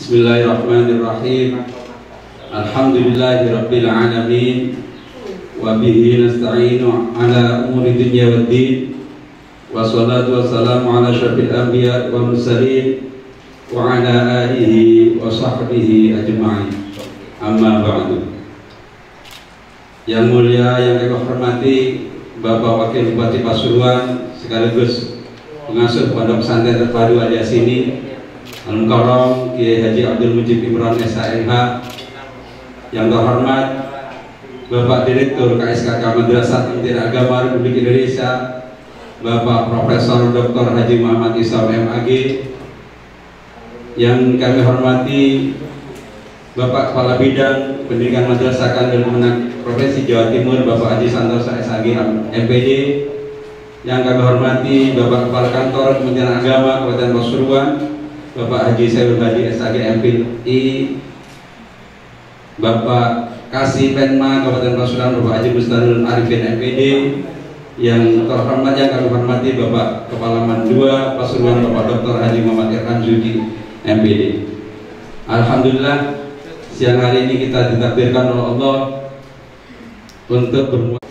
Bismillahirrahmanirrahim. Alhamdulillahirabbil alamin. Wa bihi nasta'inu ala umuri dunya waddin. Wassalatu wassalamu ala asyrafil anbiya wal mursalin wa ala alihi wa sahbihi ajma'in. Amma ba'du. Yang mulia, yang kami hormati Bapak Wakil Bupati Pasuruan sekaligus pengasuh Pondok Pesantren Terpadu Al Yasini Al-Mukarram Kiai Haji Abdul Mujib Imran SHMH. Yang terhormat Bapak Direktur KSKK Madrasah Inti Agama Republik Indonesia Bapak Profesor Dr. Haji Muhammad Isam MAG. Yang kami hormati Bapak Kepala Bidang Pendidikan Madrasah dan Kemenak Provinsi Jawa Timur Bapak Haji Santosa SAG MPD. Yang kami hormati Bapak Kepala Kantor Kementerian Agama Kabupaten Pasuruan Bapak Haji Saiful Hadi SAG MPI, Bapak Kasih Penma Kabupaten Pasuruan Bapak Haji Bustarul Arifin MPD. Yang terhormat yang kami hormati Bapak Kepala Mandua Pasuruan Bapak Dr. Haji Muhammad Irfan Zudi MPD. Alhamdulillah, siang hari ini kita ditakdirkan oleh Allah untuk bermuat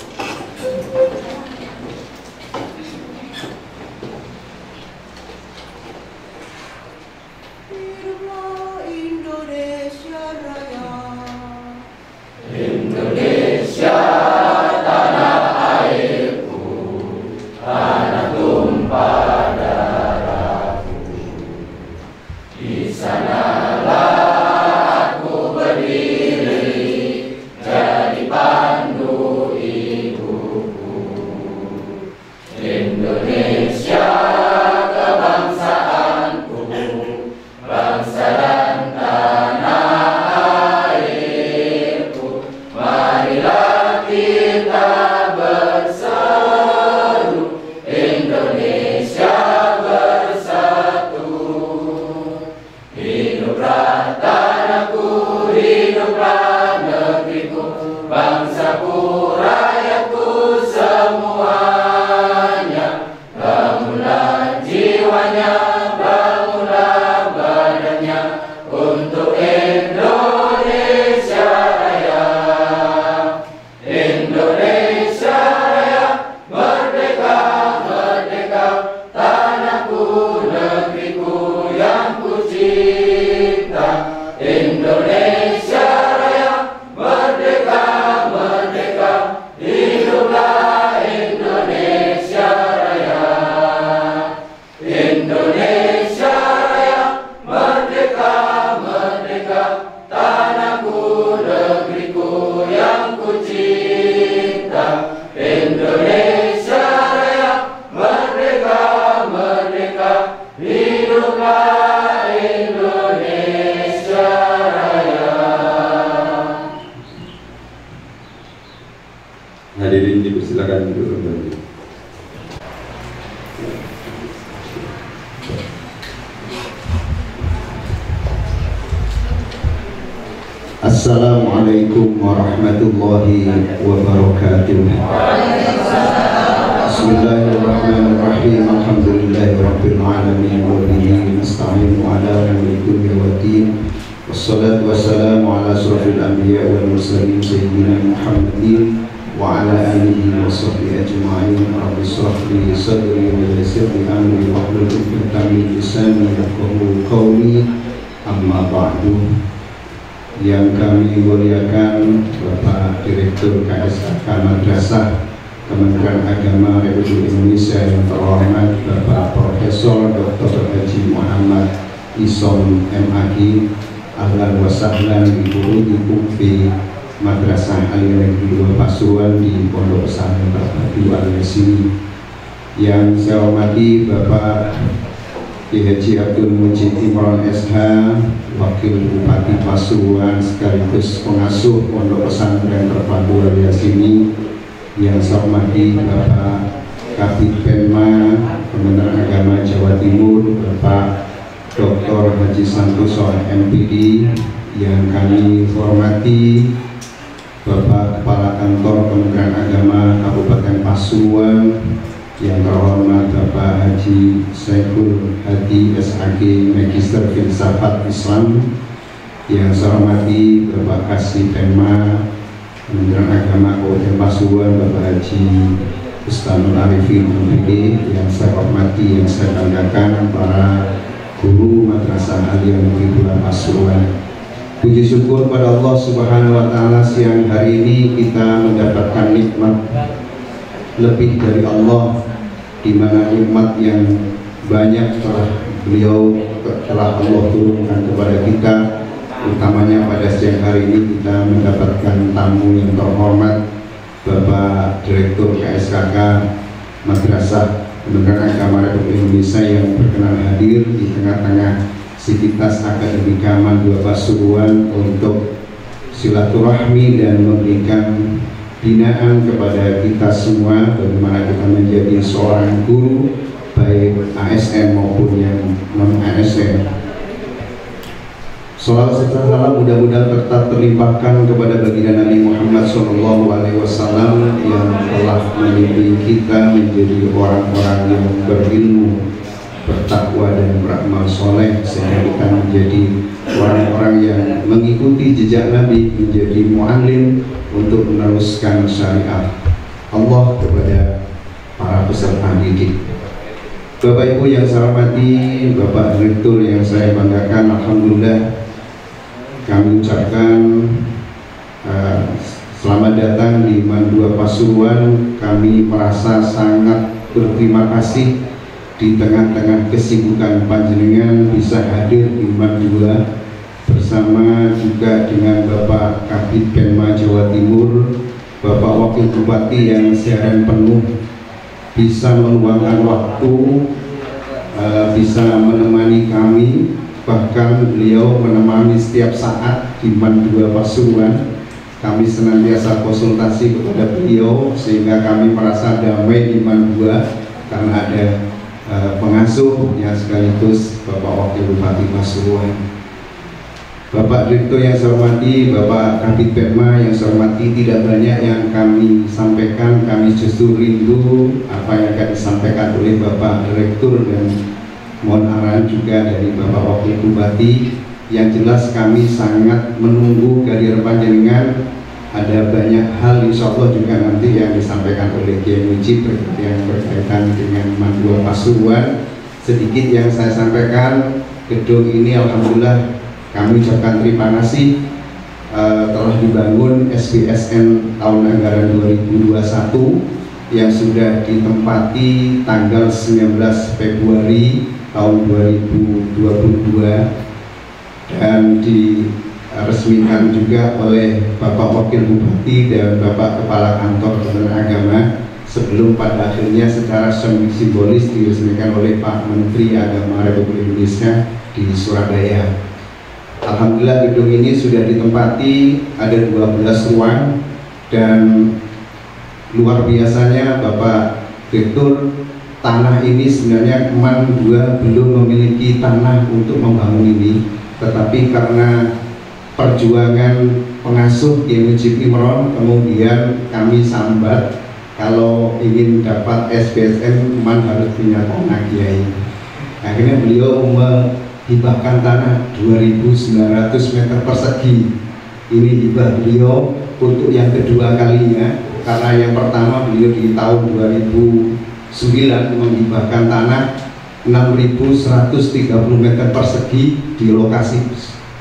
hadirin dipersilakan untuk kembali. Assalamualaikum warahmatullahi wabarakatuh. Bismillahirrahmanirrahim. Alhamdulillahirabbil alamin wa bihi nasta'inu ala umuri dunya waddin. Wassalatu wassalamu ala asyrafil anbiya wal mursalin sayyidina Muhammadin wa ala alihi wa sahbihi ajma'in. Rabbi shrah li sadri wa yassir li amri wahlul 'uqdatam min lisani yafqahu qawli. Amma ba'du. Yang kami muliakan Bapak Direktur KSKK Madrasah Kementerian Agama Republik Indonesia yang terhormat Bapak Profesor Dr. Haji Muhammad Isam MAG. Ahlan wa sahlan di Kufi Madrasah Aliyah Negeri 2 Pasuruan di Pondok Pesantren Terpadu Al Yasini. Yang saya hormati Bapak Kiai Haji Abdul Mujib Imran SH, Wakil Bupati Pasuruan sekaligus pengasuh Pondok Pesantren Terpadu Al Yasini. Yang saya hormati Bapak Kabid Penma Kementerian Agama Jawa Timur Bapak Dr. Haji Santosa MPD. Yang kami hormati Bapak Kepala Kantor Kementerian Agama Kabupaten Pasuruan yang terhormat Bapak Haji Syaiful Hadi SAG Magister Filsafat Islam, yang saya hormati Bapak Kasih Penma Kementerian Agama Kabupaten Pasuruan, Bapak Haji Ustadzul Arifin MPD, yang saya hormati, yang saya banggakan para guru Madrasah Aliyah Negeri 2 Pasuruan. Puji syukur pada Allah Subhanahu wa Ta'ala, siang hari ini kita mendapatkan nikmat lebih dari Allah, di mana nikmat yang banyak telah Allah turunkan kepada kita. Utamanya pada siang hari ini kita mendapatkan tamu yang terhormat, Bapak Direktur KSKK Madrasah Kementerian Agama Republik Indonesia, yang berkenan hadir di tengah-tengah Sivitas Akademika Man 2 Pasuruan untuk silaturahmi dan memberikan binaan kepada kita semua bagaimana kita menjadi seorang guru, baik ASN maupun yang non ASN. Salawat serta salam mudah-mudahan tetap terlimpahkan kepada baginda Nabi Muhammad SAW yang telah membimbing kita menjadi orang-orang yang berilmu, bertakwa dan beramal soleh, sehingga kita menjadi orang-orang yang mengikuti jejak Nabi, menjadi mu'alim untuk meneruskan syariat Allah kepada para peserta didik. Bapak Ibu yang saya hormati, Bapak Direktur yang saya banggakan, alhamdulillah kami ucapkan selamat datang di Man 2 Pasuruan. Kami merasa sangat berterima kasih di tengah-tengah kesibukan panjenengan bisa hadir di Man 2 bersama juga dengan Bapak Kabid Penma Jawa Timur, Bapak Wakil Bupati yang seharian penuh bisa meluangkan waktu, bisa menemani kami, bahkan beliau menemani setiap saat di Man 2 Pasuruan. Kami senantiasa konsultasi kepada beliau sehingga kami merasa damai di Man 2 karena ada pengasuh yang sekaligus Bapak Wakil Bupati Pasuruan. Bapak Direktur yang saya hormati, Bapak Kabid Penma yang saya hormati, tidak banyak yang kami sampaikan. Kami justru rindu apa yang akan disampaikan oleh Bapak Direktur, dan mohon arahan juga dari Bapak Wakil Bupati. Yang jelas kami sangat menunggu kehadiran panjenengan. Ada banyak hal insya Allah juga nanti yang disampaikan oleh Kiai Mujib yang berkaitan dengan Man 2 Pasuruan. Sedikit yang saya sampaikan, gedung ini alhamdulillah kami ucapkan terima kasih telah dibangun SBSN tahun anggaran 2021 yang sudah ditempati tanggal 19 Februari tahun 2022 dan diresmikan juga oleh Bapak Wakil Bupati dan Bapak Kepala Kantor Kementerian Agama, sebelum pada akhirnya secara simbolis diresmikan oleh Pak Menteri Agama Republik Indonesia di Surabaya. Alhamdulillah gedung ini sudah ditempati, ada 12 ruang, dan luar biasanya Bapak Direktur, tanah ini sebenarnya Man 2 belum memiliki tanah untuk membangun ini, tetapi karena perjuangan pengasuh Kiai Mujib Imron, kemudian kami sambat kalau ingin dapat SBSN Man harus punya tanah Kiai. Akhirnya beliau hibahkan tanah 2.900 meter persegi. Ini hibah beliau untuk yang kedua kalinya, karena yang pertama beliau di tahun 2009 menghibahkan tanah 6.130 meter persegi di lokasi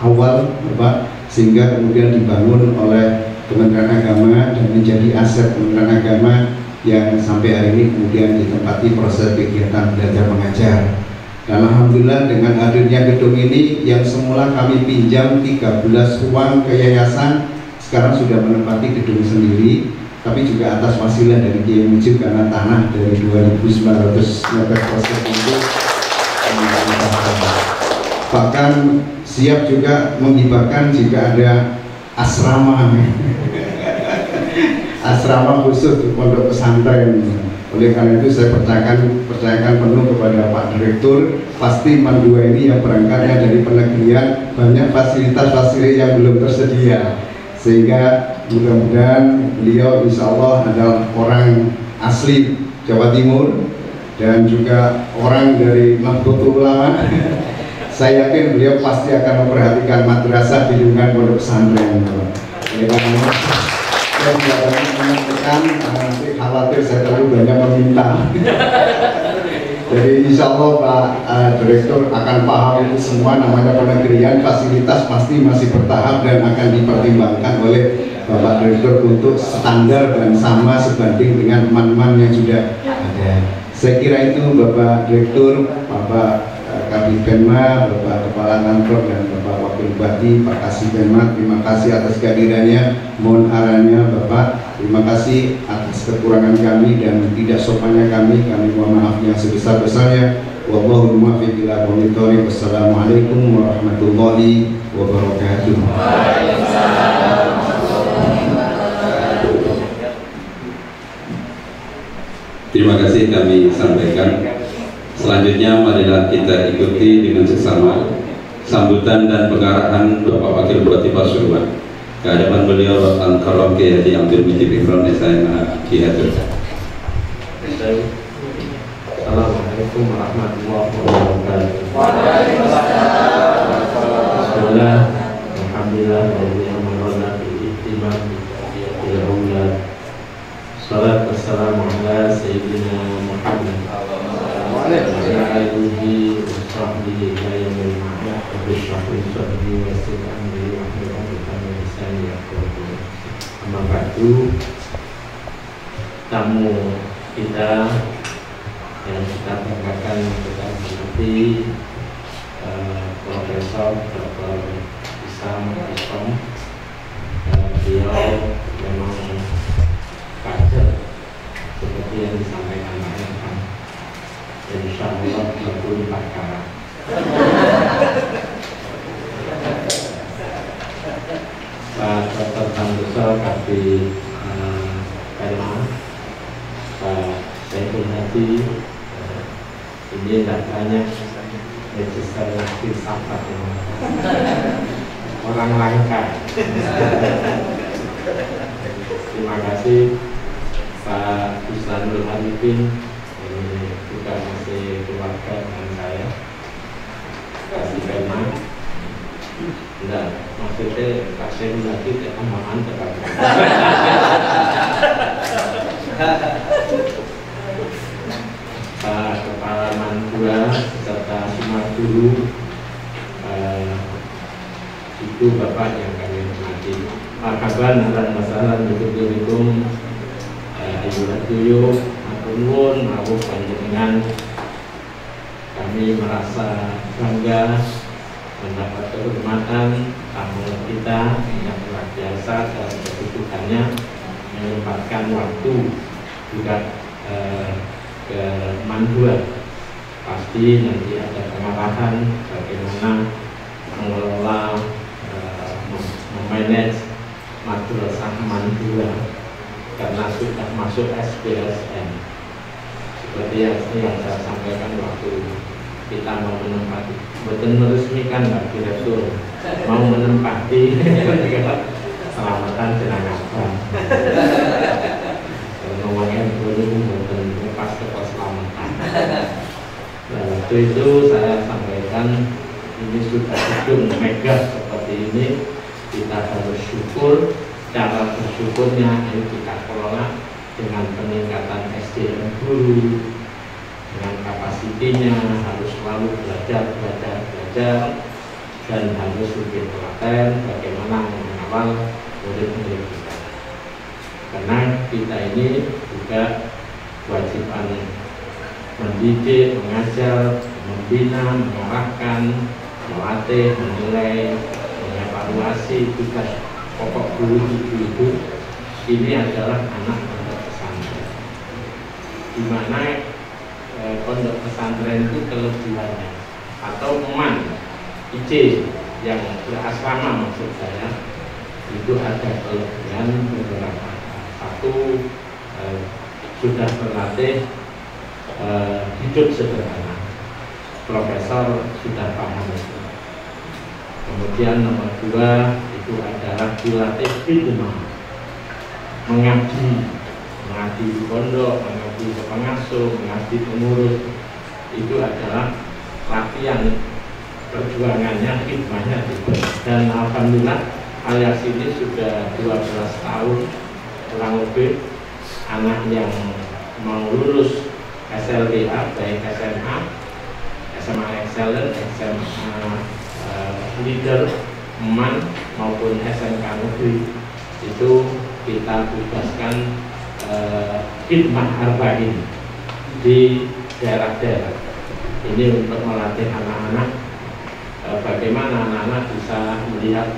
awal, Bapak, sehingga kemudian dibangun oleh Kementerian Agama dan menjadi aset Kementerian Agama yang sampai hari ini kemudian ditempati proses kegiatan belajar mengajar. Dan alhamdulillah dengan hadirnya gedung ini yang semula kami pinjam 13 ruang ke yayasan, sekarang sudah menempati gedung sendiri, tapi juga atas wasilah dari Kiai Mujib karena tanah dari 2.900 meter persegi itu bahkan siap juga menghibahkan jika ada asrama asrama khusus di pondok pesantren. Oleh karena itu saya percayakan penuh kepada Pak Direktur, pasti Man 2 ini yang berangkatnya dari penegrian banyak fasilitas-fasilitas yang belum tersedia, sehingga mudah-mudahan beliau insya Allah adalah orang asli Jawa Timur dan juga orang dari Nahdlatul Ulama. Saya yakin beliau pasti akan memperhatikan madrasah di lingkungan pondok pesantren. Oleh karena itu, saya tidak banyak menentukan karena nanti khawatir saya terlalu banyak meminta. Jadi insya Allah Pak Direktur akan paham itu semua, namanya penegrian, fasilitas pasti masih bertahap dan akan dipertimbangkan oleh Bapak Direktur untuk standar dan sama sebanding dengan teman-teman yang sudah ada. Saya kira itu Bapak Direktur, Bapak Kabid Penma, Bapak Kepala Kantor dan Bapak Wakil Bupati, Pak Kasih Penma, terima kasih atas kehadirannya, mohon arahannya Bapak, terima kasih atas kekurangan kami dan tidak sopannya kami mohon maaf yang sebesar-besarnya. Wallahu muwaffiq ila aqwamit thoriq. Wassalamualaikum warahmatullahi wabarakatuh. Terima kasih kami sampaikan. Selanjutnya marilah kita ikuti dengan sesama sambutan dan pengarahan Bapak Wakil Bupati Pasuruan. Ke hadapan beliau Al-Karam Kiai Haji Abdul Mujib Imron SMA Kihatur. Assalamualaikum warahmatullahi wabarakatuh. Alhamdulillah Salat wassalamu ala Sayyidina Muhammad wa ala alihi wa sahbihi wa yamin ma'ah wa bishahri sadri wa sir'amri wa hir'amrikan wa lisani yaqulu. Amma ba'du, tamu kita yang kita banggakan kita seperti Profesor Dr. Isam Ikom. Beliau memang kader seperti yang disampaikan Pak Irfan, dan insya Allah 24 karat. Pak Dr. Tanduso Kabid Penma, Pak Saiful Hadi, ini tidak banyak register filsafat yang orang langka. Terima kasih Pak Ustadzul Arifin, ini juga masih keluarga dengan saya. Kasih Penma. Enggak, maksudnya Pak Saiful Hadi tidak aman tetap. Pak Kepala Mandua serta semua guru, itu Bapak yang kami hormati. Marhaban dan masalah berikutnya Ibu Ratuyo, Matunun, Mabuk Panjenengan. Kami merasa bangga mendapat kehormatan tamu kita yang luar biasa dalam kedudukannya menyempatkan waktu juga ke Mandua. Pasti nanti ada pengarahan bagaimana mengelola memanage madrasah Mandua karena sudah masuk SPSN. Seperti yang saya sampaikan waktu kita mau menempati, betul meresmikan Pak Direktur mau menempati keselamatan jenazah. Ngomongnya belum betul lepas ke keselamatan. Nah, waktu itu saya sampaikan ini sudah hidup megah seperti ini, kita harus syukur. Cara bersyukurnya ayo kita kelola dengan peningkatan SDM guru, dengan kapasitinya harus selalu belajar, dan harus lebih telaten bagaimana mengawal murid-murid kita. Karena kita ini juga kewajiban mendidik, mengajar, membina, mengarahkan, melatih, menilai, mengevaluasi tugas pokok guru itu ini adalah anak pondok pesantren, di mana pondok pesantren itu kelebihannya atau eman IC yang berasrama maksud saya itu ada kelebihan beberapa. Satu, sudah berlatih hidup sederhana, profesor sudah paham itu. Kemudian nomor 2 itu adalah dilatih khidmah, mengabdi di pondok, mengabdi ke pengasuh, mengabdi pengurus, itu adalah latihan perjuangannya, hikmahnya gitu. Dan alhamdulillah alias ini sudah 12 tahun kurang lebih anak yang mau lulus SLTA, baik SMA, SMA Excellent, SMA Leader, MAN maupun SMK Negeri, itu kita tugaskan hikmah arba'in di daerah-daerah. Ini untuk melatih anak-anak bagaimana anak-anak bisa melihat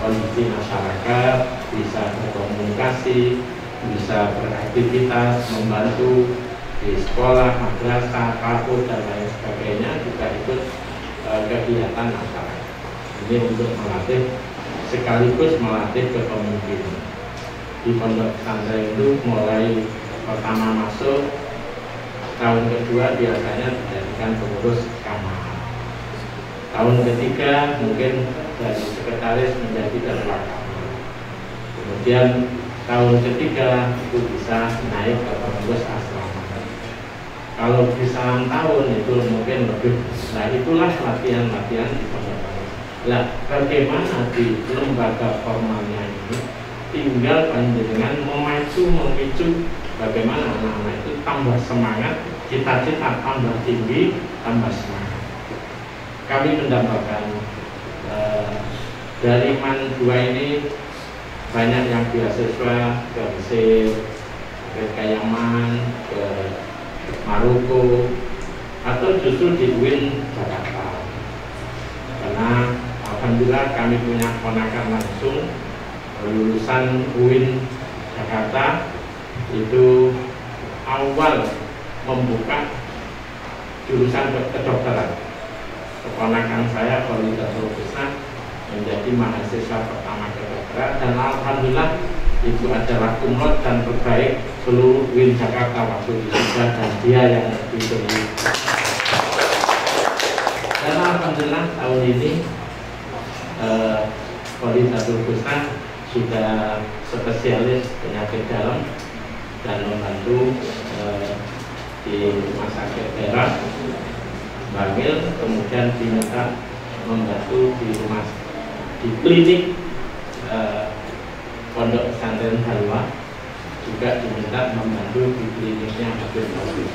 kondisi masyarakat, bisa berkomunikasi, bisa beraktivitas, membantu di sekolah, madrasah, kampus dan lain sebagainya, juga ikut kegiatan masyarakat. Ini untuk melatih sekaligus melatih kepemimpinan. Di pondok pesantren itu mulai pertama masuk, tahun kedua biasanya dijadikan pengurus kamar. Tahun ketiga mungkin dari sekretaris menjadi ketua kamar. Kemudian tahun ketiga itu bisa naik ke pengurus asrama. Kalau bisa 6 tahun itu mungkin lebih. Nah itulah latihan-latihan di pondok pesantren. Nah bagaimana di lembaga formalnya ini tinggal panjenengan memicu bagaimana anak-anak itu tambah semangat, cita-cita tambah tinggi, tambah semangat. Kami mendapatkan dari MAN 2 ini banyak yang beasiswa ke Mesir, ke Yaman, ke Maroko, atau justru di UIN Jakarta. Karena alhamdulillah kami punya ponakan langsung lulusan UIN Jakarta, itu awal membuka jurusan kedokteran. Keponakan saya Kholidatul Husna menjadi mahasiswa pertama kedokteran, dan alhamdulillah itu adalah kumlot dan terbaik seluruh UIN Jakarta waktu wisuda, dan dia yang diberi. Dan alhamdulillah tahun ini Kholidatul Husna sudah spesialis penyakit dalam dan membantu di rumah sakit daerah Bangil, kemudian diminta membantu di klinik Pondok Pesantren Halwa, juga diminta membantu di kliniknya Habib Taufik.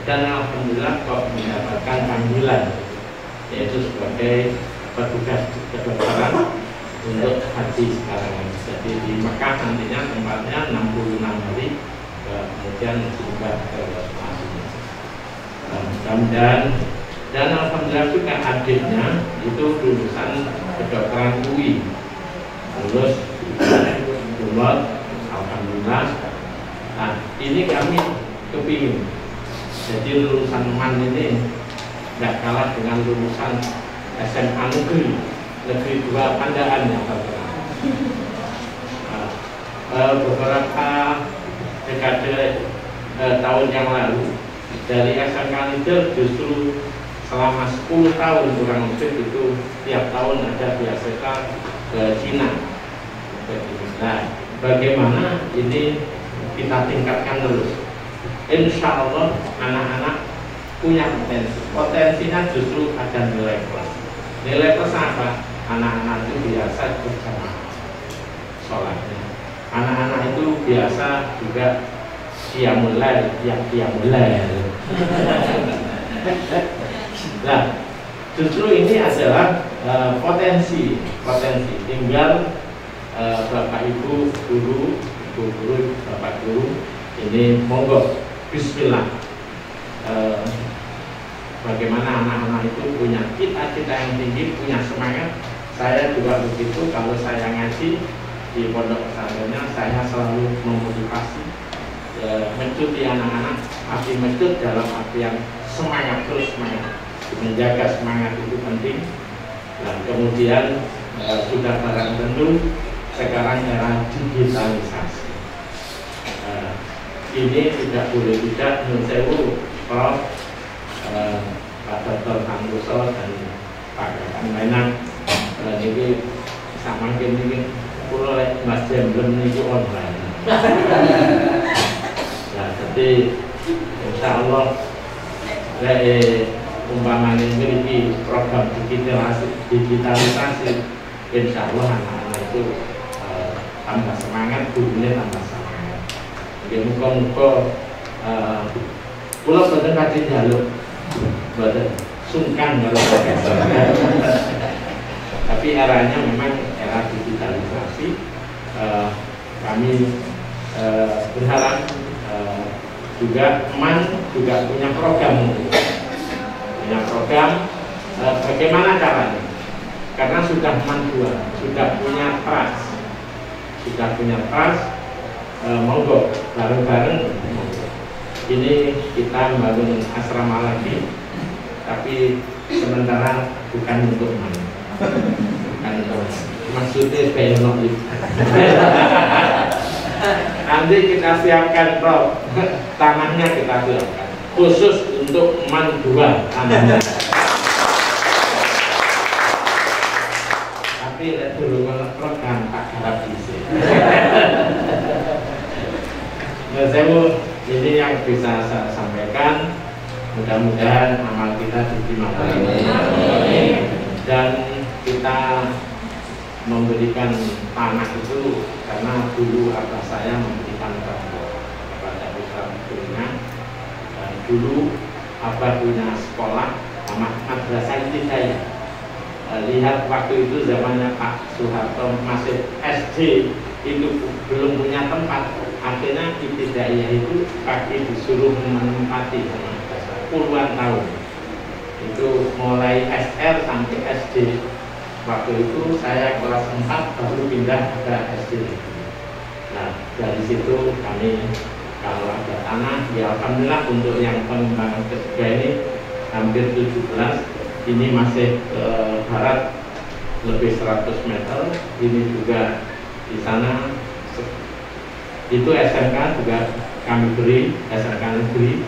Dan alhamdulillah kok mendapatkan panggilan, yaitu sebagai petugas kedokteran untuk haji sekarang. Jadi di Mekah nantinya tempatnya 66 hari, kemudian juga ke Madinah. Dan alhamdulillah juga adiknya itu lulusan kedokteran UI, lulus alhamdulillah. Nah ini kami kepingin, jadi lulusan MAN ini tidak kalah dengan lulusan SMA Negeri 2 Pandaan yang terkenal. Beberapa dekade tahun yang lalu dari SMK Leader justru selama 10 tahun kurang lebih itu tiap tahun ada beasiswa ke Cina. Nah, bagaimana ini kita tingkatkan terus? Insya Allah anak-anak punya potensinya justru ada nilai plus. Nilai plus apa? Anak-anak itu biasa berjamaah sholatnya. Anak-anak itu biasa juga qiyamul lail, Nah, justru ini adalah potensi. Tinggal Bapak Ibu guru, Bapak guru ini monggo bismillah. Bagaimana anak-anak itu punya cita-cita yang tinggi, punya semangat. Saya juga begitu. Kalau saya ngaji di pondok pesantrennya, saya selalu memotivasi, mencuti anak-anak, tapi mencut dalam artian semangat, terus semangat. Menjaga semangat itu penting. Dan kemudian sudah barang tentu sekarang era digitalisasi. Ini tidak boleh tidak menurut Prof. Pak Dr. Handoso dan Pak Kakang Mainang ini sama ini pulau Mas Jemblem ini online. Nanti insya Allah umpamanya memiliki program digitalisasi, insya Allah anak-anak itu tambah semangat, gurunya tambah semangat. Jadi muka-muka pulau boten kaji jaluk, boten sungkan kalau tapi eranya memang era digitalisasi. Kami berharap juga MAN juga punya program bagaimana caranya, karena sudah MAN 2, sudah punya trust, monggo bareng-bareng ini kita membangun asrama lagi, tapi sementara bukan untuk MAN, bukan untuk maksudnya pengen nanti kita siapkan Prof, tanahnya kita siapkan khusus untuk MAN 2 tapi dulu program tak harap isi. Ini yang bisa saya sampaikan, mudah-mudahan amal kita diterima dan kita memberikan tanah itu karena dulu abah saya memberikan kepada putra putrinya, dan dulu abah punya sekolah madrasah Hidayah. Lihat waktu itu zamannya Pak Soeharto masih SD, itu belum punya tempat, akhirnya Hidayah itu kaki disuruh menempati puluhan tahun, itu mulai SR sampai SD. Waktu itu saya kelas 4 baru pindah ke SD. Nah, dari situ kami kalau ada tanah, ya alhamdulillah untuk yang pengembangan ketiga ini hampir 17, ini masih ke barat lebih 100 meter. Ini juga di sana itu SMK juga kami beri, SMK negeri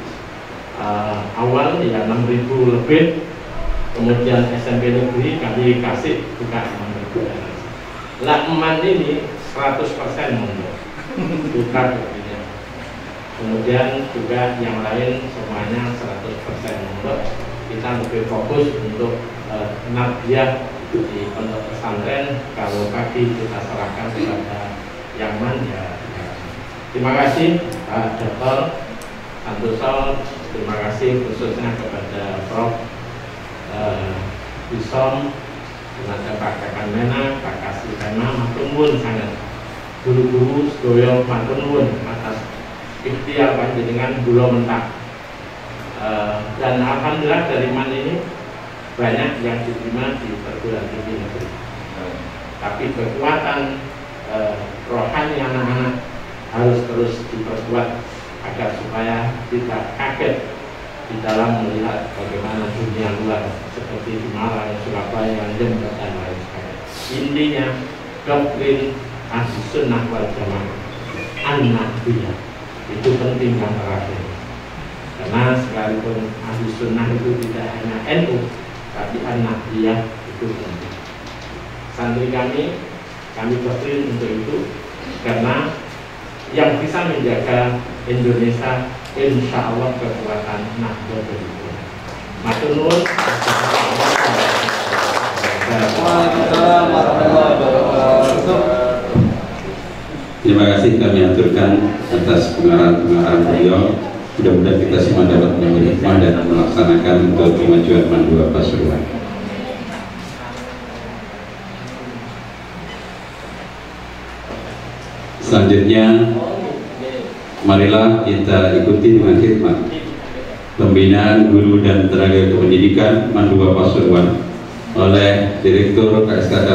awal ya 6.000 lebih. Kemudian SMP negeri kami kasih juga 6.000. Lah MAN ini 100% mundur, bukan buktinya. Kemudian juga yang lain semuanya 100% mundur. Kita lebih fokus untuk nabiyah di pondok pesantren. Kalau kaki kita serahkan kepada yang MAN ya. Terima kasih Pak Dr. Santoso. Terima kasih khususnya kepada Prof. Isom, tenaga Pak Kakan Mena, Pak Kasih Kena, matur nuwun sangat. Guru-guru sedoyo matur nuwun atas ikhtiar panjenengan kula mentak. Dan alhamdulillah dari MAN ini banyak yang diterima di perguruan tinggi negeri. Tapi kekuatan rohani anak-anak harus terus diperkuat agar supaya tidak kaget di dalam melihat bagaimana dunia luar seperti di Malang, Surabaya, Jember dan lain sebagainya. Intinya doktrin Ahlus Sunnah wal Jamaah an-Nahdiyah itu penting yang terakhir. Karena sekalipun Ahlus Sunnah itu tidak hanya NU, tapi an-Nahdiyah itu penting. Santri kami doktrin untuk itu, karena yang bisa menjaga Indonesia insya Allah kekuatan Nahdlatul Ulama. Matur nuwun. Waalaikumsalam warahmatullahi wabarakatuh. Terima kasih kami aturkan atas pengarahan beliau. Mudah-mudahan kita semua dapat menerima dan melaksanakan untuk kemajuan MAN 2 Pasuruan. Selanjutnya, marilah kita ikuti dengan khidmat pembinaan guru dan tenaga kependidikan MAN 2 Pasuruan oleh Direktur KSKK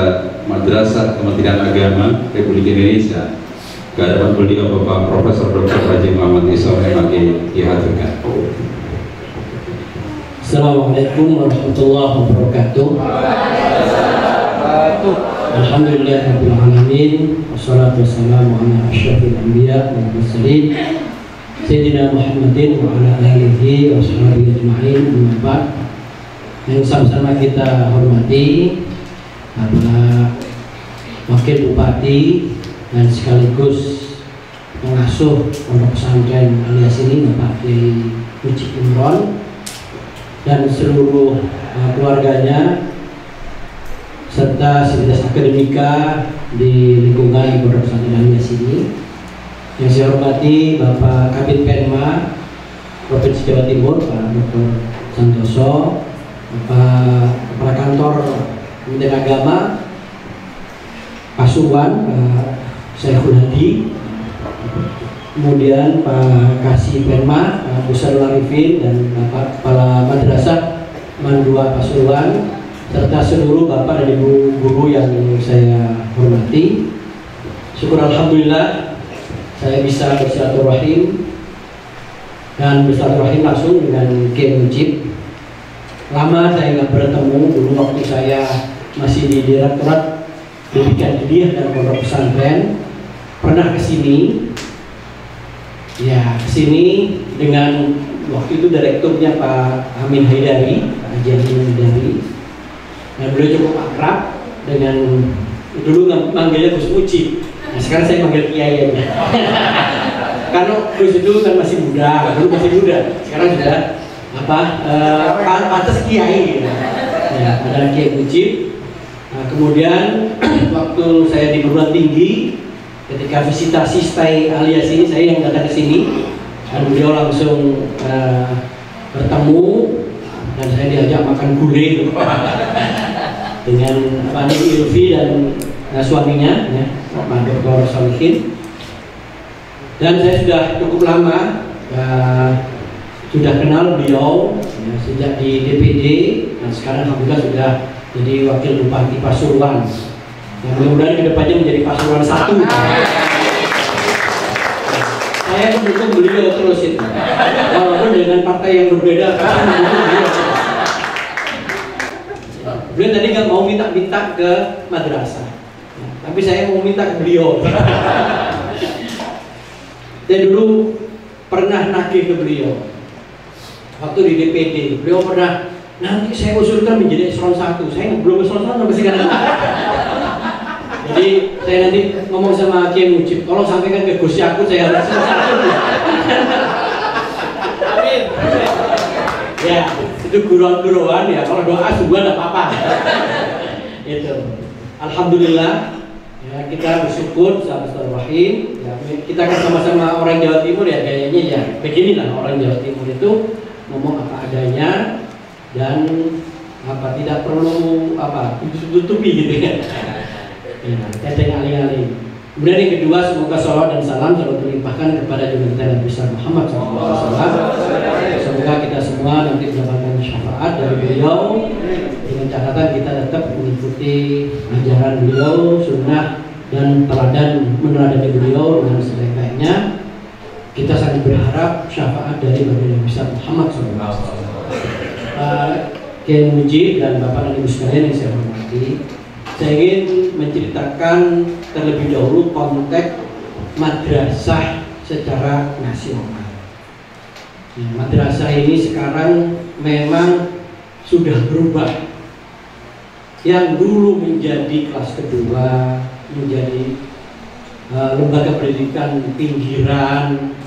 Madrasah Kementerian Agama Republik Indonesia. Kehadapan beliau Bapak Profesor Dr. Haji Muhammad Isom MAG dihaturkan. Assalamualaikum warahmatullahi wabarakatuh. Alhamdulillahirabbil alamin, wassalatu wassalamu ala asyrafil anbiya wal mursalin Sayyidina Muhammadin wa ala alihi wa sahbihi ajma'in. Amma ba'd. Yang sama-sama kita hormati Bapak Wakil Bupati dan sekaligus pengasuh pondok pesantren alias ini Bapak Kiai Mujib Imron dan seluruh keluarganya serta sivitas akademika di lingkungan pondok pesantren alias ini. Yang saya hormati Bapak Kabid Penma Provinsi Jawa Timur Pak Dr. Santoso, Bapak Kepala Kantor Kementerian Agama Pasuruan Pak Syekhul Hadi, kemudian Pak Kasih Penma Pak Busarul Arifin dan Bapak Kepala Madrasah Mandua Pasuruan serta seluruh Bapak dan Ibu guru yang saya hormati. Syukur alhamdulillah saya bisa bersilaturahim dan bersilaturahim langsung dengan Kiai Mujib. Lama saya nggak bertemu, dulu waktu saya masih di Direktorat Pendidikan Didiah dan Pondok Pesantren pernah kesini, ya kesini dengan waktu itu direkturnya Pak Amin Haidari, Pak Haji Amin Haidari, dan beliau cukup akrab dengan dulu manggilnya Gus Mujib. Nah, sekarang saya manggil Kiai aja. Karena Gus itu kan masih muda, dulu masih muda, sekarang sudah pantas Kiai. Gitu. Ya, ada Kiai Mujib. Nah, kemudian waktu saya di perguruan tinggi, ketika visitasi stay alias ini, saya yang datang ke sini dan beliau langsung bertemu dan saya diajak makan gulai dengan Pak Ilvi dan suaminya, ya, Pak Dr. Solihin. Dan saya sudah cukup lama sudah kenal beliau ya, sejak di DPD dan sekarang alhamdulillah sudah jadi wakil bupati Pasuruan. Yang mudah-mudahan kedepannya menjadi Pasuruan 1. Saya mendukung beliau terus itu, walaupun dengan partai yang berbeda. Beliau tadi nggak mau minta ke madrasah, tapi saya mau minta ke beliau. Saya dulu pernah nagih ke beliau waktu di DPD. Beliau pernah, nanti saya usulkan menjadi eselon 1. Saya belum eselon 1 sampai sekarang. Jadi saya nanti ngomong sama Kiai Mujib, tolong sampaikan ke Gus Yakut saya harus eselon 1. Amin. Ya, itu guruan-guruan ya. Kalau doa juga tidak apa-apa. Itu. Alhamdulillah. Ya, kita bersyukur Bismillahirrahmanirrahim. Ya, kita kan sama-sama orang Jawa Timur ya, kayaknya ya beginilah orang Jawa Timur itu ngomong apa adanya dan tidak perlu tutupi gitu ya. Teteng alih-alih. Kemudian yang kedua, semoga salawat dan salam selalu terlimpahkan kepada junjungan Nabi besar Muhammad SAW. Semoga kita semua nanti mendapatkan syafaat dari beliau, dengan catatan kita tetap mengikuti ajaran beliau, sunnah dan teladan meneladani beliau dengan sebaik-baiknya. Kita sangat berharap syafaat dari Nabi besar Muhammad SAW. Kiai Mujib dan Bapak dan Ibu sekalian yang saya hormati, saya ingin menceritakan terlebih dahulu konteks madrasah secara nasional. Ya, madrasah ini sekarang memang sudah berubah. Yang dulu menjadi kelas kedua, menjadi lembaga pendidikan pinggiran,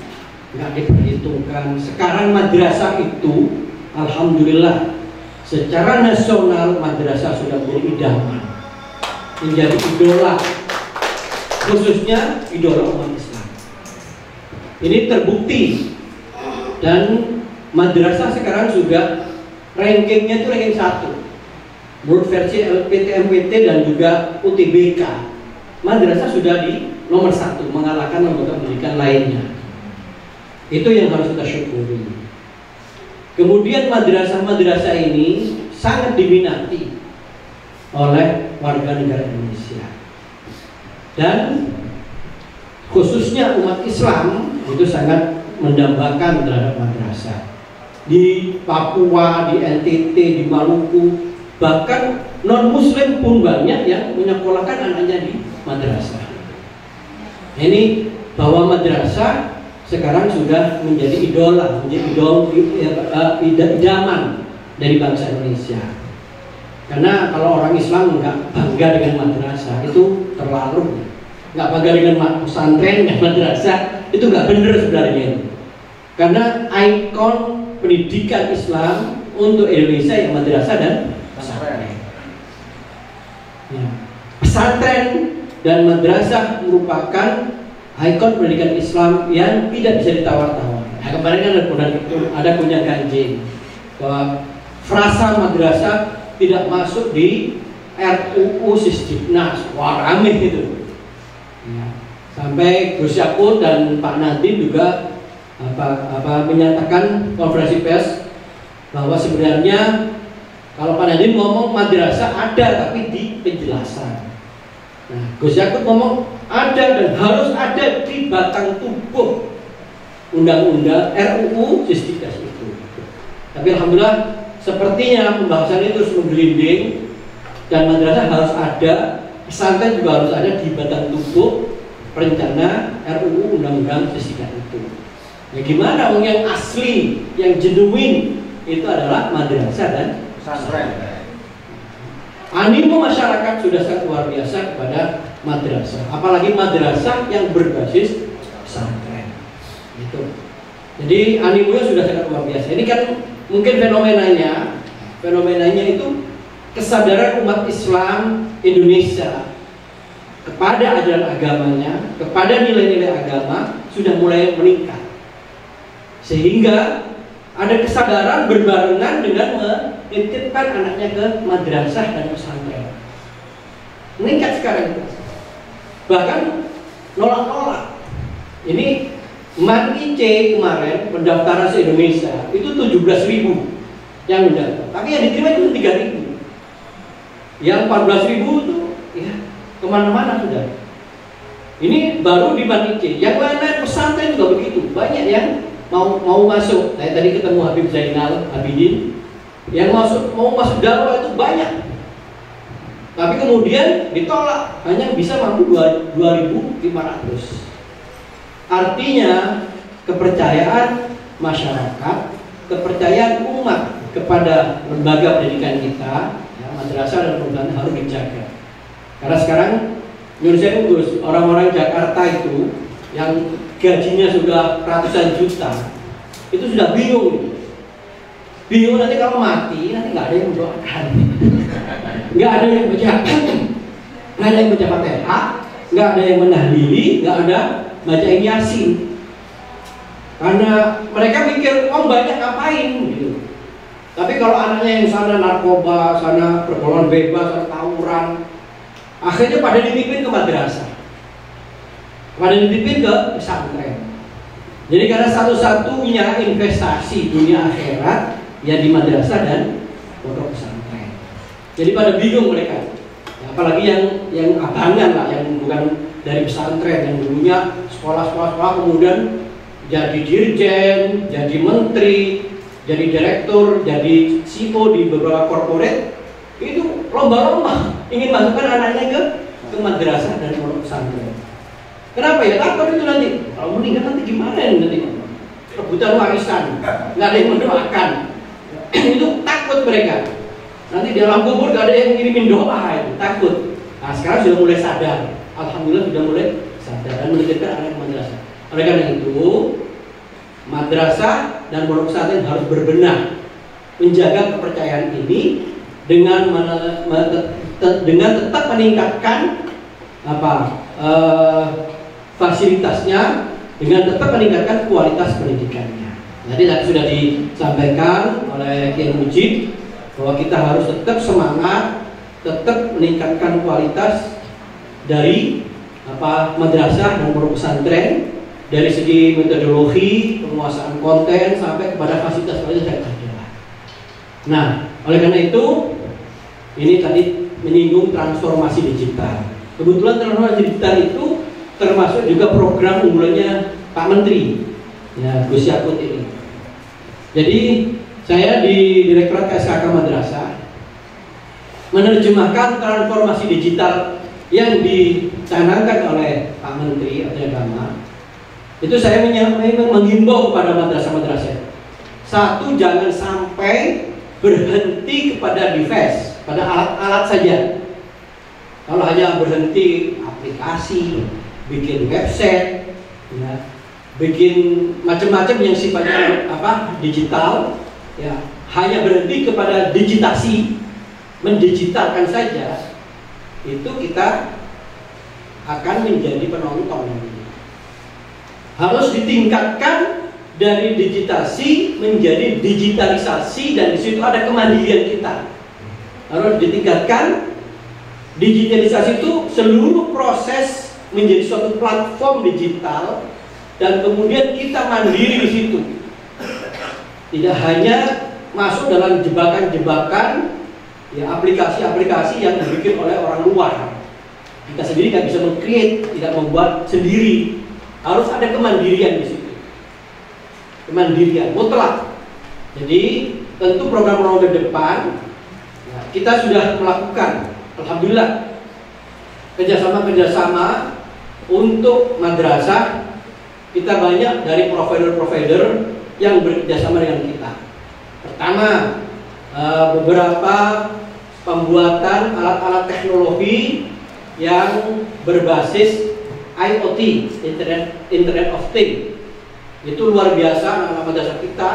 nggak diperhitungkan. Sekarang madrasah itu, alhamdulillah, secara nasional madrasah sudah menjadi idaman, menjadi idola, khususnya idola umat Islam. Ini terbukti dan madrasah sekarang sudah rankingnya itu ranking 1 menurut versi LPTMPT dan juga UTBK. Madrasah sudah di nomor 1 mengalahkan lembaga pendidikan lainnya. Itu yang harus kita syukuri. Kemudian madrasah-madrasah ini sangat diminati oleh warga negara Indonesia dan khususnya umat Islam itu sangat mendambakan terhadap madrasah. Di Papua, di NTT, di Maluku, bahkan non muslim pun banyak yang menyekolahkan anaknya di madrasah. Ini bahwa madrasah sekarang sudah menjadi idola, menjadi idaman dari bangsa Indonesia. Karena kalau orang Islam nggak bangga dengan madrasah itu terlalu, nggak bangga dengan pesantren dan madrasah itu nggak benar sebenarnya. Karena ikon pendidikan Islam untuk Indonesia yang madrasah dan pesantren. Ya. Pesantren dan madrasah merupakan ikon pendidikan Islam yang tidak bisa ditawar-tawar. Nah, kemarin kan ada punya ganjing bahwa frasa madrasah tidak masuk di RUU Sisdiknas. Wah, rame gitu. Ya. Sampai Gus Yakut dan Pak Nadiem juga menyatakan konferensi pers bahwa sebenarnya kalau Pak Nadiem ngomong madrasah ada tapi di penjelasan. Nah, Gus Yakut ngomong ada dan harus ada di batang tubuh undang-undang RUU Sisdiknas itu. Tapi alhamdulillah sepertinya pembahasan itu terus menggelinding dan madrasah harus ada, pesantren juga harus ada di batang tubuh rencana RUU Undang-Undang Sisdiknas itu. Ya gimana yang asli, yang genuine itu adalah madrasah dan pesantren. Animo masyarakat sudah sangat luar biasa kepada madrasah, apalagi madrasah yang berbasis pesantren. Itu. Jadi animonya sudah sangat luar biasa. Ini kan mungkin fenomenanya itu kesadaran umat Islam Indonesia kepada ajaran agamanya, kepada nilai-nilai agama sudah mulai meningkat. Sehingga ada kesadaran berbarengan dengan menitipkan anaknya ke madrasah dan pesantren. Meningkat sekarang. Bahkan nolak-nolak. Ini MAN-IC kemarin pendaftaran se-Indonesia itu 17.000 yang mendaftar. Tapi yang diterima itu 3.000. Yang 14.000 itu ya kemana-mana sudah. Ini baru di MAN-IC. Yang lain-lain pesantren juga begitu. Banyak yang mau masuk. Saya tadi ketemu Habib Zainal Abidin yang mau masuk dakwah itu banyak. Tapi kemudian ditolak, hanya bisa mampu 2.500. Artinya kepercayaan masyarakat, kepercayaan umat kepada lembaga pendidikan kita, ya, madrasah dan pesantren harus dijaga. Karena sekarang Indonesia itu orang-orang Jakarta itu yang gajinya sudah ratusan juta, itu sudah bingung. Bingung nanti kalau mati, nanti nggak ada yang mendoakan, nggak ada yang baca Fatihah, nggak ada yang menahlili, nggak ada baca Yasin. Karena mereka mikir, banyak ngapain gitu. Tapi kalau anaknya yang sana narkoba, sana pergaulan bebas, sana tawuran, akhirnya pada dipimpin ke madrasah, pada dipimpin ke pesantren. Jadi karena satu-satunya investasi dunia akhirat ya di madrasah dan pondok pesantren. Jadi pada bingung mereka. Ya, apalagi yang abangan lah, yang bukan dari pesantren, yang dulunya sekolah-sekolah kemudian jadi dirjen, jadi menteri, jadi direktur, jadi CEO di beberapa korporat, itu lomba-lomba ingin masukkan anaknya ke madrasah dan pondok pesantren. Kenapa ya? Takut itu nanti kalau meninggal nanti gimana nanti? Rebutan warisan, nggak ada yang mendoakan. Itu takut mereka. Nanti di dalam kubur nggak ada yang ngirimin doa, itu takut. Nah sekarang sudah mulai sadar. Alhamdulillah sudah mulai sadar dan menitipkan anak madrasah. Oleh karena itu, madrasah dan pondok pesantren harus berbenah menjaga kepercayaan ini dengan tetap meningkatkan fasilitasnya, dengan tetap meningkatkan kualitas pendidikannya. Jadi tadi sudah disampaikan oleh Kiai Mujib bahwa kita harus tetap semangat, tetap meningkatkan kualitas dari madrasah dan pondok pesantren dari segi metodologi, penguasaan konten sampai kepada fasilitas yang ada. Nah, oleh karena itu ini tadi menyinggung transformasi digital. Kebetulan transformasi digital itu termasuk juga program unggulannya Pak Menteri, ya Gus Yakut ini. Jadi saya di Direktorat KSKK Madrasah menerjemahkan transformasi digital yang dicanangkan oleh Pak Menteri Agama. Itu saya menghimbau kepada madrasah-madrasah. Satu, jangan sampai berhenti kepada device, pada alat-alat saja. Kalau hanya berhenti aplikasi, bikin website, ya, bikin macam-macam yang sifatnya digital, ya, hanya berhenti kepada digitasi, mendigitalkan saja, itu kita akan menjadi penonton. Harus ditingkatkan dari digitasi menjadi digitalisasi, dan di situ ada kemandirian kita. Harus ditingkatkan. Digitalisasi itu seluruh proses menjadi suatu platform digital, dan kemudian kita mandiri di situ. Tidak hanya masuk dalam jebakan-jebakan, ya, aplikasi-aplikasi yang dibikin oleh orang luar. Kita sendiri nggak bisa meng-create, tidak membuat sendiri. Harus ada kemandirian di situ. Kemandirian mutlak. Jadi tentu program-program ke depan, ya, kita sudah melakukan, alhamdulillah, kerjasama untuk madrasah. Kita banyak dari provider-provider yang bekerjasama dengan kita. Pertama, beberapa pembuatan alat-alat teknologi yang berbasis IoT, Internet of Things. Itu luar biasa anak-anak madrasah kita,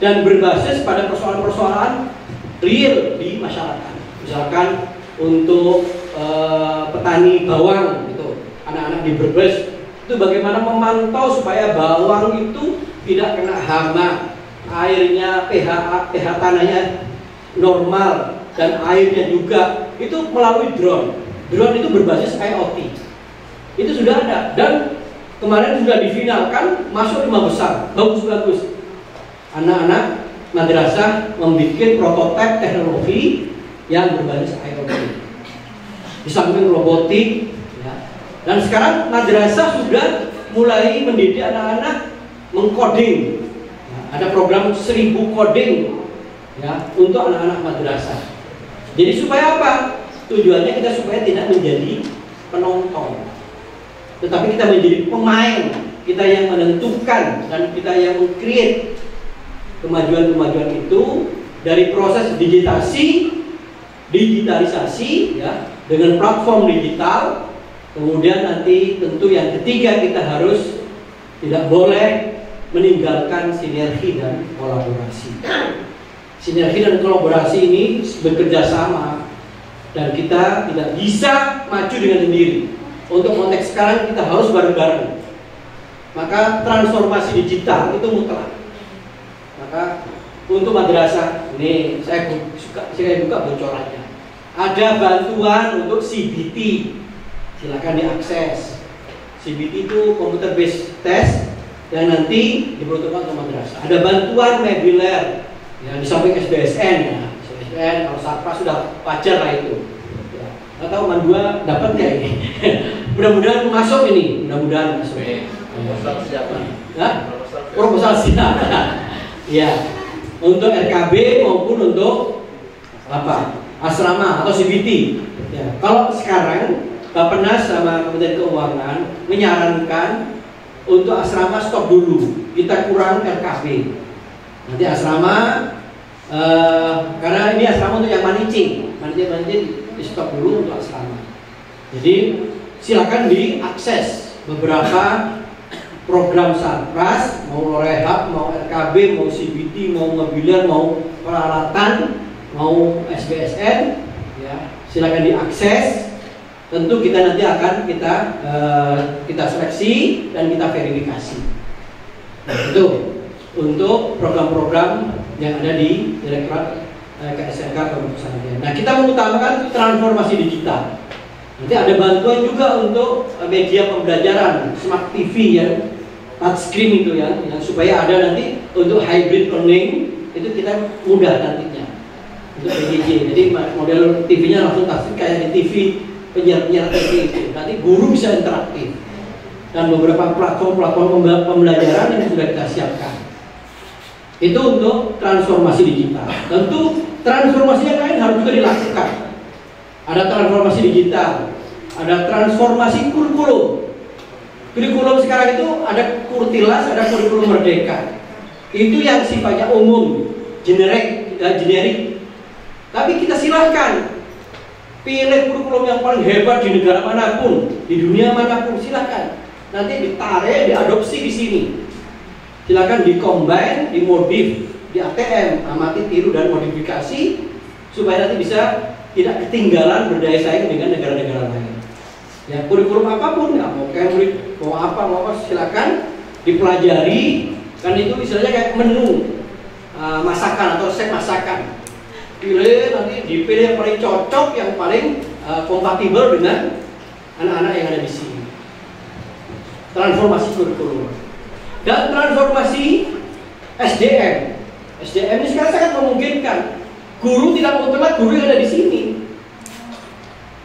dan berbasis pada persoalan-persoalan real di masyarakat. Misalkan untuk petani bawang, gitu, anak-anak di Brebes, itu bagaimana memantau supaya bawang itu tidak kena hama, airnya pH tanahnya normal, dan airnya juga itu melalui drone. Drone itu berbasis IoT. Itu sudah ada, dan kemarin sudah difinalkan masuk 5 besar, bagus-bagus. Anak-anak madrasah membuat prototipe teknologi yang berbasis IoT. Di samping robotik, ya. Dan sekarang madrasah sudah mulai mendidik anak-anak mengcoding. Ya, ada program 1000 coding, ya, untuk anak-anak madrasah. Jadi supaya apa? Tujuannya kita supaya tidak menjadi penonton, tetapi kita menjadi pemain, kita yang menentukan dan kita yang meng-create kemajuan-kemajuan itu dari proses digitalisasi, ya, dengan platform digital. Kemudian nanti tentu yang ketiga, kita harus tidak boleh meninggalkan sinergi dan kolaborasi. Sinergi dan kolaborasi ini bekerja sama, dan kita tidak bisa maju dengan sendiri. Untuk konteks sekarang kita harus bareng-bareng. Maka transformasi digital itu mutlak. Maka untuk madrasah ini saya buka bocorannya. Ada bantuan untuk CBT, silakan diakses. CBT itu computer based test yang nanti diperuntukkan untuk madrasah. Ada bantuan webinar, ya, di samping SBSN, ya. SBSN kalau Sarpa sudah wajar lah itu. Ya. Atau Mandua dapat nggak ini? Mudah-mudahan masuk ini, mudah-mudahan masuk. Proposal siapa? Proposal siapa? Ya, untuk RKB maupun untuk apa? Asrama atau CBT. Ya. Kalau sekarang Bappenas sama Kementerian Keuangan menyarankan untuk asrama stop dulu, kita kurang RKB. Nanti asrama, karena ini asrama untuk yang manicing di stop dulu untuk asrama. Jadi silakan diakses beberapa program Sarpras, mau rehab, mau RKB, mau CBT, mau mobiler, mau peralatan, mau SBSN, ya, silakan diakses. Tentu kita nanti akan kita seleksi dan kita verifikasi. Nah, itu untuk program-program yang ada di Direktorat KSNK Kementerian. Nah, kita mengutamakan transformasi digital. Nanti ada bantuan juga untuk media pembelajaran, smart TV, ya, touchscreen itu, ya, yang supaya ada nanti untuk hybrid learning itu kita mudah nantinya untuk PJJ. Jadi model TV-nya langsung touchscreen kayak di TV, penyiar TV itu. Nanti guru bisa interaktif, dan beberapa platform pembelajaran yang sudah kita siapkan. Itu untuk transformasi digital. Tentu transformasi yang lain harus juga dilakukan. Ada transformasi digital, ada transformasi kurikulum. Kurikulum sekarang itu ada Kurtilas, ada kurikulum Merdeka. Itu yang sifatnya umum, generik. Tapi kita silahkan pilih kurikulum yang paling hebat di negara manapun, di dunia manapun, silahkan. nanti ditarik, diadopsi di sini. Silakan di-combine, dimodif, di ATM, amati, tiru dan modifikasi supaya nanti bisa tidak ketinggalan berdaya saing dengan negara-negara lain. Ya, kurikulum apapun, ya, mau Cambridge, mau apa, silakan dipelajari. Kan itu istilahnya kayak menu masakan atau resep masakan. Pilih, nanti dipilih yang paling cocok, yang paling kompatibel dengan anak-anak yang ada di sini. Transformasi kurikulum dan transformasi SDM. SDM ini sekarang sangat memungkinkan. Guru tidak mutlak guru yang ada di sini.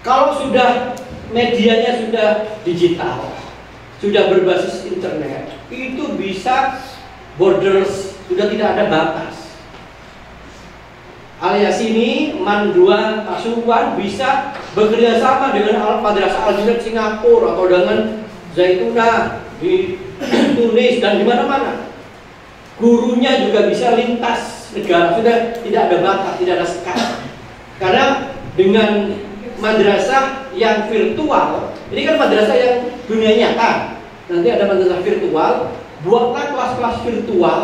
Kalau sudah medianya sudah digital, sudah berbasis internet, itu bisa borders, sudah tidak ada batas. Alias ini Mandua Pasuruan bisa bekerja sama dengan Madrasah Al-Jihad Singapura atau dengan Zaitunah di Tunis dan di mana-mana. Gurunya juga bisa lintas negara, sudah tidak ada batas, tidak ada sekat. Karena dengan madrasah yang virtual, ini kan madrasah yang dunia nyata. Nanti ada madrasah virtual, buatlah kelas-kelas virtual,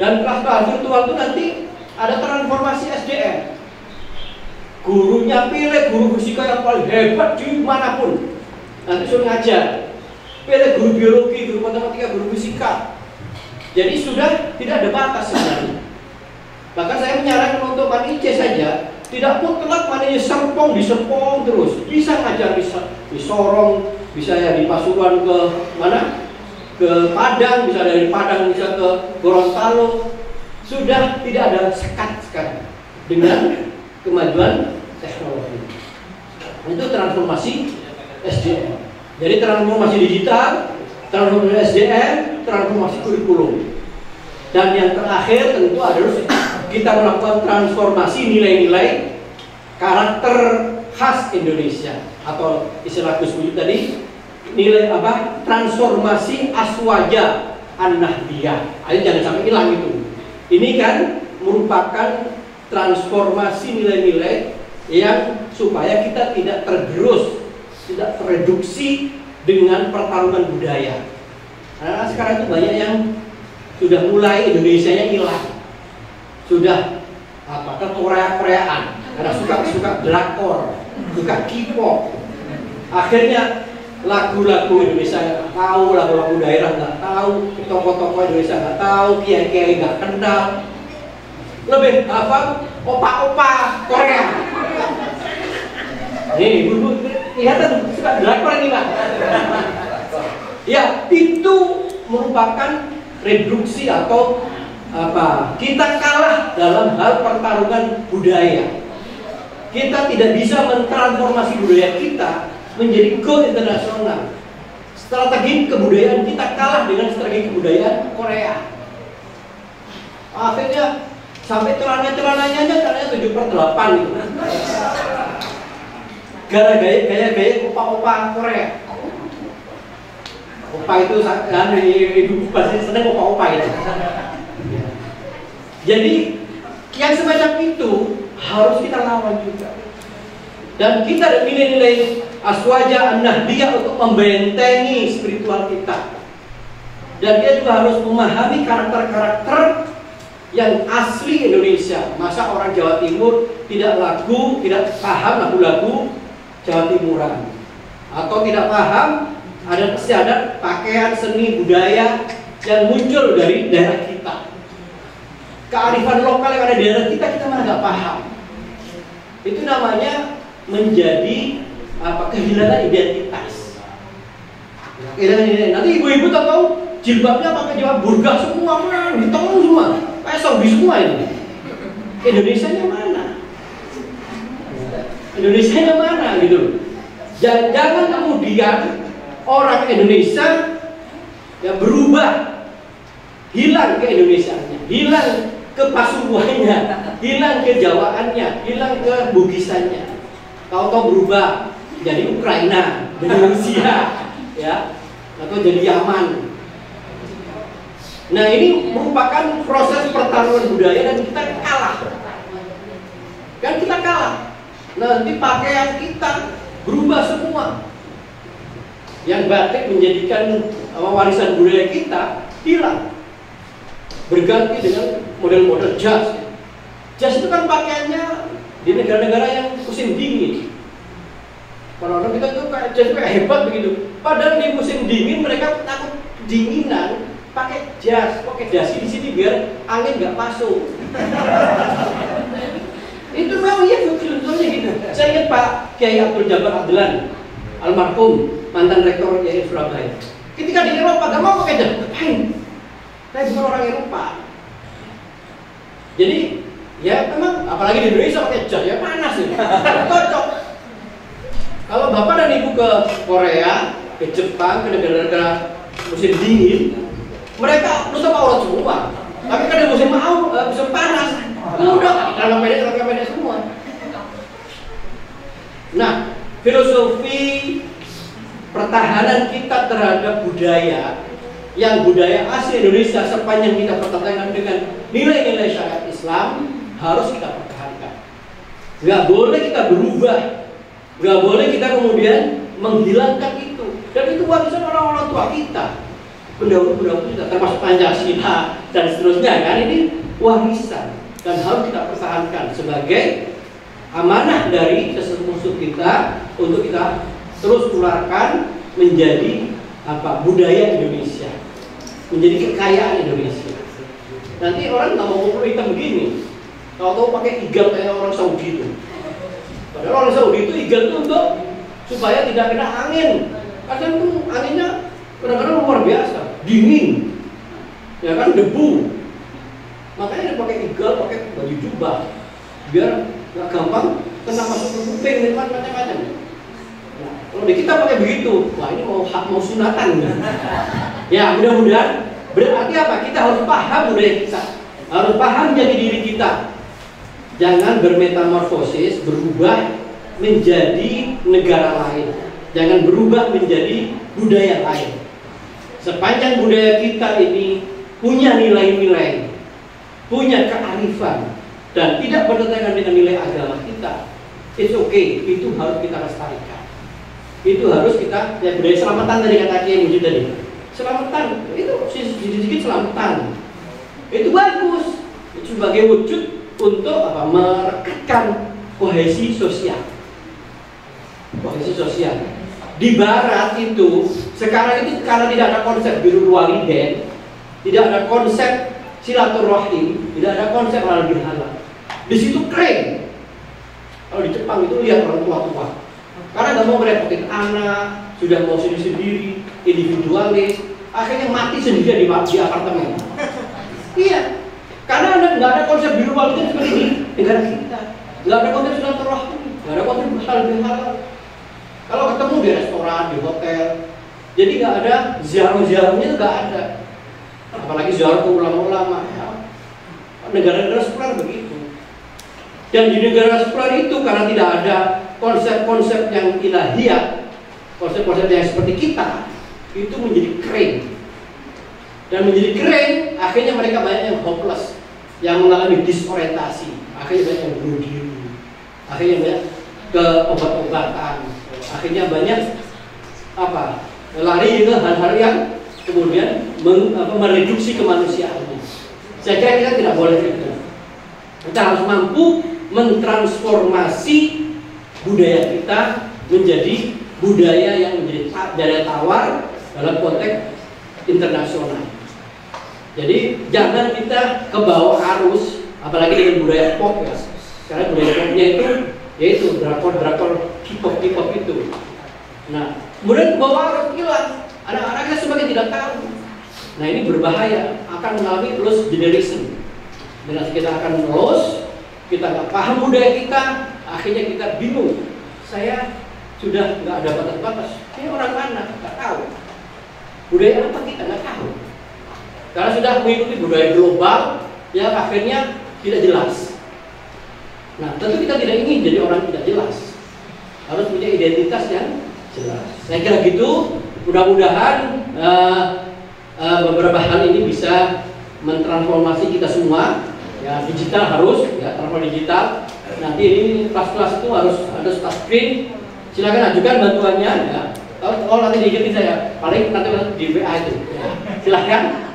dan kelas-kelas virtual itu nanti ada transformasi SDM. Gurunya pilih guru fisika yang paling hebat di manapun, nanti suruh ngajar. Pilih guru biologi, guru matematika, guru fisika. Jadi sudah tidak ada batas sebenarnya. Bahkan saya menyarankan untuk Manice saja, tidak mutlak Manice serpong disempong terus. Bisa ngajar di Sorong, bisa ya di Pasuruan ke mana? Ke Padang, bisa dari Padang bisa ke Gorontalo. Sudah tidak ada sekat sekarang dengan kemajuan teknologi. Itu transformasi SDM. Jadi transformasi digital, transformasi SDM, transformasi kurikulum. Dan yang terakhir tentu adalah kita melakukan transformasi nilai-nilai karakter khas Indonesia, atau istilah Gus Buyut tadi, nilai apa? Transformasi Aswaja An-Nahdiyah. Ayo jangan sampai hilang itu. Ini kan merupakan transformasi nilai-nilai yang supaya kita tidak tergerus, tidak tereduksi dengan pertarungan budaya. Karena sekarang itu banyak yang sudah mulai Indonesianya hilang, sudah kekorea-koreaan, karena suka drakor, suka K-pop. Akhirnya lagu-lagu Indonesia nggak tahu, lagu-lagu daerah nggak tahu, tokoh-tokoh Indonesia nggak tahu, kiai-kiai nggak kenal, lebih apa opa-opa Korea. Nih, ibu-ibu kelihatan suka drakor ini Pak. Ya, itu merupakan reduksi atau apa? Kita kalah dalam hal pertarungan budaya. Kita tidak bisa mentransformasi budaya kita menjadi go internasional. Strategi kebudayaan kita kalah dengan strategi kebudayaan Korea. Akhirnya sampai celananya aja 7/8 gitu. Gaya-gaya opa-opa Korea. Opa itu ibu pasti seneng opa-opa itu. Jadi yang semacam itu harus kita lawan juga. Dan kita ada nilai-nilai Aswaja An-Nahdiyah untuk membentengi spiritual kita. Dan dia juga harus memahami karakter-karakter yang asli Indonesia. Masa orang Jawa Timur tidak paham lagu-lagu Jawa Timuran, atau tidak paham adat istiadat, pakaian, seni, budaya yang muncul dari daerah kita. Kearifan lokal yang ada di daerah kita malah nggak paham. Itu namanya menjadi kehilangan identitas. Kehilangan identitas. Nanti ibu-ibu tahu jilbabnya pakai jilbab burgah semua, hitam semua, kayak Saudi semua ini. Indonesianya mana? Indonesianya mana gitu? Jangan kemudian orang Indonesia yang berubah, hilang ke Indonesianya, hilang ke Pasuruannya, hilang ke Jawaannya, hilang ke Bugisannya. Tahu-tahu berubah jadi Ukraina, jadi Rusia, ya, atau jadi Yaman. Nah, ini merupakan proses pertarungan budaya dan kita kalah. Kan kita kalah. Nanti pakaian kita berubah semua. yang batik menjadikan warisan budaya kita hilang, berganti dengan model-model jas. Jas itu kan pakaiannya di negara-negara yang musim dingin. Orang-orang kita tuh jas kayak hebat begitu. Padahal di musim dingin mereka takut dinginan, pakai jas, pakai dasi di sini biar angin nggak masuk. Itu memang iya betul-betulnya gitu. Saya ingat Pak Kiai Abdul Jabbar Abdullah, almarhum mantan rektor YI Surabaya. Ketika di Eropa gak mau pakai jas, ngapain? Saya bukan orang Eropa. Jadi ya memang apalagi di Indonesia pakai jas ya panas ya, cocok. Kalau bapak dan ibu ke Korea, ke Jepang, ke negara-negara musim dingin, mereka nutup aurat semua. Tapi kan musim musim panas, udah celana pendek semua. Nah, filosofi pertahanan kita terhadap budaya yang budaya asli Indonesia sepanjang kita pertahankan dengan nilai-nilai syariat Islam harus kita pertahankan. Nggak boleh kita berubah, nggak boleh kita kemudian menghilangkan itu. Dan itu warisan orang-orang tua kita, pendahulu-pendahulu kita, termasuk Pancasila dan seterusnya kan, ini warisan dan harus kita pertahankan sebagai amanah dari sesepuh kita untuk kita terus tularkan menjadi budaya Indonesia, menjadi kekayaan Indonesia. Nanti orang nggak mau ngumpul hitam begini, tahu-tahu pakai igal kayak orang Saudi itu. Padahal orang Saudi itu igal itu untuk supaya tidak kena angin. Kadang tuh anginnya kadang-kadang luar biasa, dingin, ya kan, debu. Makanya dia pakai igal, pakai baju jubah, biar nggak gampang kena masuk ke kuping dan macam-macam. Nah, kalau di kita pakai begitu, wah ini mau sunatan. Ya mudah-mudahan berarti apa? Kita harus paham budaya kita, harus paham jati diri kita. Jangan bermetamorfosis, berubah menjadi negara lain. Jangan berubah menjadi budaya lain. Sepanjang budaya kita ini punya nilai-nilai, punya kearifan, dan tidak bertentangan dengan nilai agama kita, it's okay, itu harus kita lestarikan. Itu harus kita, ya budaya selamatan tadi kata Kiai Mujib tadi. Selamatan, itu sedikit-sedikit selamatan. Itu bagus, itu sebagai wujud untuk merekatkan kohesi sosial. Kohesi sosial. Di Barat itu, sekarang itu karena tidak ada konsep birrul walidain, tidak ada konsep silaturahim, tidak ada konsep halal bihalal. Di situ keren. Kalau di Jepang itu lihat orang tua-tua, karena nggak mau merepotin anak, sudah mau sendiri-sendiri, individualis, akhirnya mati sendiri di apartemen. Iya, karena nggak ada konsep birrul walidain seperti ini negara kita, nggak ada konsep silaturahim, nggak ada konsep halal bihalal. Kalau ketemu di restoran, di hotel, jadi nggak ada ziarah-ziarahnya, nggak ada. Apalagi ziarah ke ulama-ulama, ya. Negara-negara sekuler begitu. Dan di negara sekuler itu karena tidak ada konsep-konsep yang ilahiyah, konsep-konsep yang seperti kita, itu menjadi keren. Dan menjadi keren, akhirnya mereka banyak yang hopeless, yang mengalami disorientasi, akhirnya banyak yang bunuh diri, akhirnya banyak ke obat-obatan, akhirnya banyak lari ke hal-hal yang kemudian mereduksi kemanusiaan. Saya kira kita tidak boleh itu. Kita harus mampu mentransformasi budaya kita menjadi budaya yang menjadi daya tawar dalam konteks internasional. Jadi jangan kita ke bawah arus, apalagi dengan budaya pop ya. Karena budaya popnya itu yaitu drakor K-pop itu. Nah, kemudian ke bawah arus hilang. Anak-anaknya sebagai tidak tahu. Nah ini berbahaya, akan mengalami lost generation. Generasi kita akan lost, kita nggak paham budaya kita, akhirnya kita bingung. Saya sudah nggak ada batas-batas. Ini orang mana? Nggak tahu. Budaya apa kita nggak tahu. Karena sudah mengikuti budaya global, ya akhirnya tidak jelas. Nah tentu kita tidak ingin jadi orang tidak jelas. Harus punya identitas yang jelas. Saya kira gitu. Mudah-mudahan beberapa hal ini bisa mentransformasi kita semua. Ya, digital harus, ya, transformasi digital. Nanti ini kelas-kelas itu harus ada touch screen. Silakan ajukan bantuannya. Ya. Oh nanti diingetin saya, paling nanti di WA itu. Silahkan.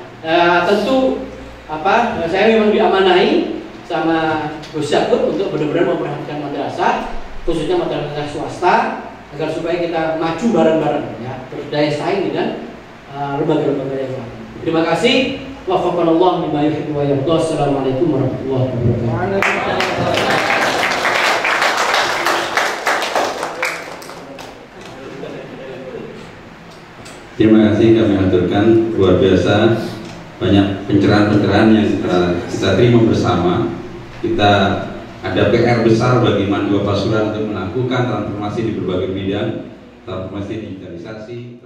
Tentu saya memang diamanahi sama Gus Yakut untuk benar-benar memperhatikan madrasah, khususnya madrasah swasta, agar supaya kita maju bareng-bareng, ya, berdaya saing dengan lembaga-lembaga yang lain. Terima kasih. Wafaqanallah lima yuhibbu wa yarda. Assalamualaikum warahmatullahi wabarakatuh. Terima kasih, kami aturkan luar biasa banyak pencerahan-pencerahan yang kita terima bersama. Kita ada PR besar bagi Mandua Pasuruan untuk melakukan transformasi di berbagai bidang, transformasi digitalisasi.